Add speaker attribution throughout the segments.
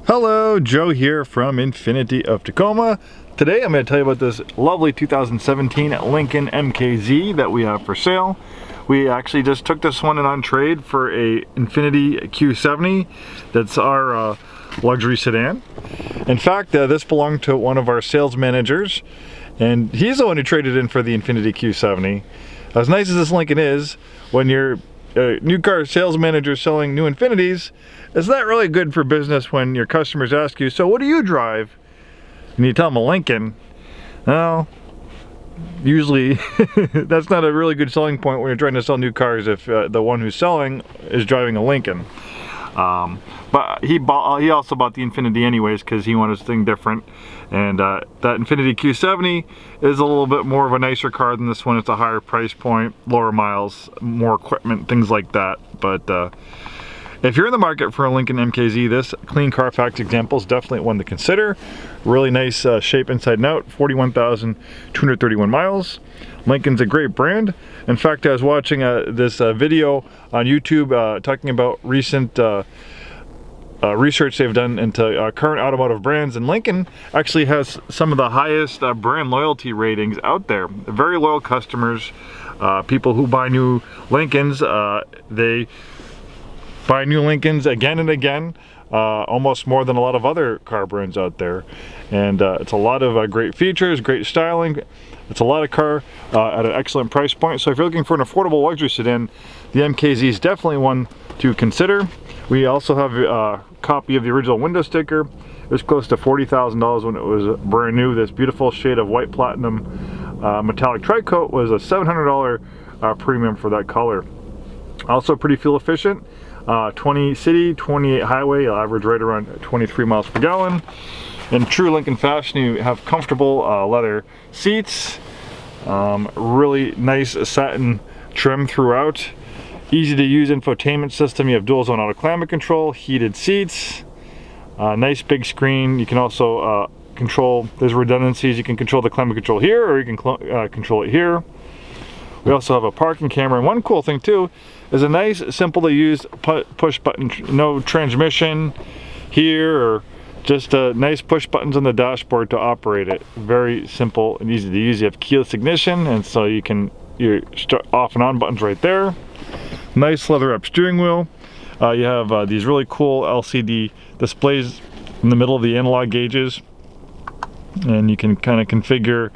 Speaker 1: Hello, Joe here from Infiniti of Tacoma. Today I'm going to tell you about this lovely 2017 Lincoln MKZ that we have for sale. We actually just took this one in on trade for a Infiniti Q70. That's our luxury sedan. In fact, this belonged to one of our sales managers, and he's the one who traded in for the Infiniti Q70. As nice as this Lincoln is, when you're a new car sales manager selling new Infinitis, it's not really good for business when your customers ask you, so what do you drive? And you tell them a Lincoln. Well, usually that's not a really good selling point when you're trying to sell new cars if the one who's selling is driving a Lincoln. But he also bought the Infiniti anyways because he wanted something different. And that Infiniti Q70 is a little bit more of a nicer car than this one. It's a higher price point, lower miles, more equipment, things like that. But if you're in the market for a Lincoln MKZ, this clean Carfax example is definitely one to consider. Really nice shape inside and out, 41,231 miles. Lincoln's a great brand. In fact, I was watching this video on YouTube talking about recent research they've done into current automotive brands, and Lincoln actually has some of the highest brand loyalty ratings out there. Very loyal customers, people who buy new Lincolns, they buy new Lincolns again and again, almost more than a lot of other car brands out there. And it's a lot of great features, great styling. It's a lot of car at an excellent price point. So if you're looking for an affordable luxury sedan, the MKZ is definitely one to consider. We also have a copy of the original window sticker. It was close to $40,000 when it was brand new. This beautiful shade of white platinum metallic tri-coat was a $700 premium for that color. Also pretty fuel efficient. 20 city, 28 highway, you'll average right around 23 miles per gallon. In true Lincoln fashion, you have comfortable leather seats, really nice satin trim throughout, easy to use infotainment system. You have dual zone auto climate control, heated seats, nice big screen. You can also control, there's redundancies, you can control the climate control here, or you can control it here. We also have a parking camera, and one cool thing too is a nice, simple to use push button, no transmission here, or just nice push buttons on the dashboard to operate it. Very simple and easy to use. You have keyless ignition, and so you can start off and on buttons right there. Nice leather up steering wheel. You have these really cool LCD displays in the middle of the analog gauges, and you can kind of configure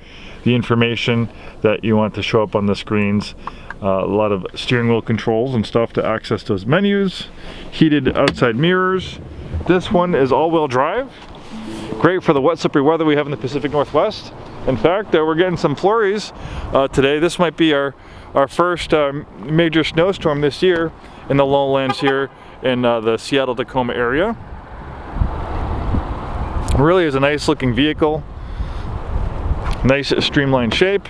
Speaker 1: the information that you want to show up on the screens. A lot of steering wheel controls and stuff to access those menus. Heated outside mirrors. This one is all-wheel drive. Great for the wet, slippery weather we have in the Pacific Northwest. In fact, we're getting some flurries today. This might be our first major snowstorm this year in the lowlands here in the Seattle-Tacoma area. Really is a nice looking vehicle. Nice streamlined shape.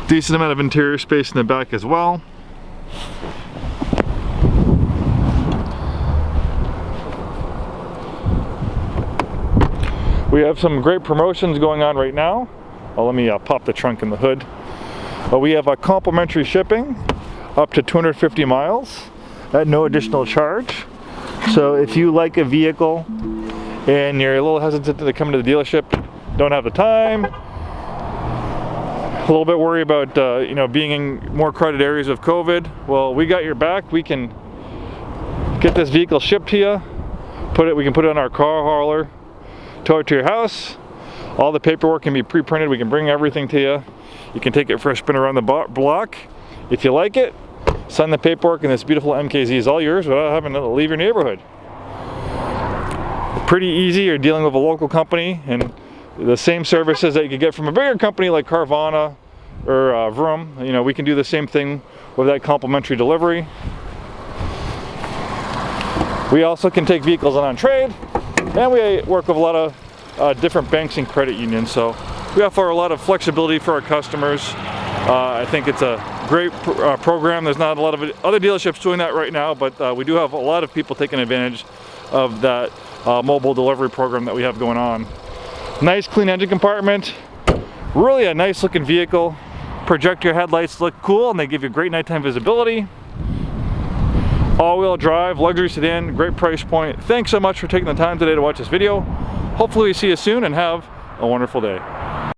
Speaker 1: Decent amount of interior space in the back as well. We have some great promotions going on right now. Well, let me pop the trunk in the hood. We have a complimentary shipping up to 250 miles at no additional charge. So if you like a vehicle and you're a little hesitant to come to the dealership, don't have the time, a little bit worried about being in more crowded areas of COVID, well, we got your back. We can get this vehicle shipped to you. We can put it on our car hauler, tow it to your house. All the paperwork can be pre-printed. We can bring everything to you. You can take it for a spin around the block. If you like it, sign the paperwork, and this beautiful MKZ is all yours without having to leave your neighborhood. Pretty easy. You're dealing with a local company, and the same services that you could get from a bigger company like Carvana or Vroom. We can do the same thing with that complimentary delivery. We also can take vehicles on trade, and we work with a lot of different banks and credit unions, so we offer a lot of flexibility for our customers. I think it's a great program. There's not a lot of other dealerships doing that right now, but we do have a lot of people taking advantage of that mobile delivery program that we have going on. Nice clean engine compartment, really a nice looking vehicle. Projector headlights look cool and they give you great nighttime visibility. all-wheel drive, luxury sedan, great price point. Thanks so much for taking the time today to watch this video. Hopefully we see you soon and have a wonderful day.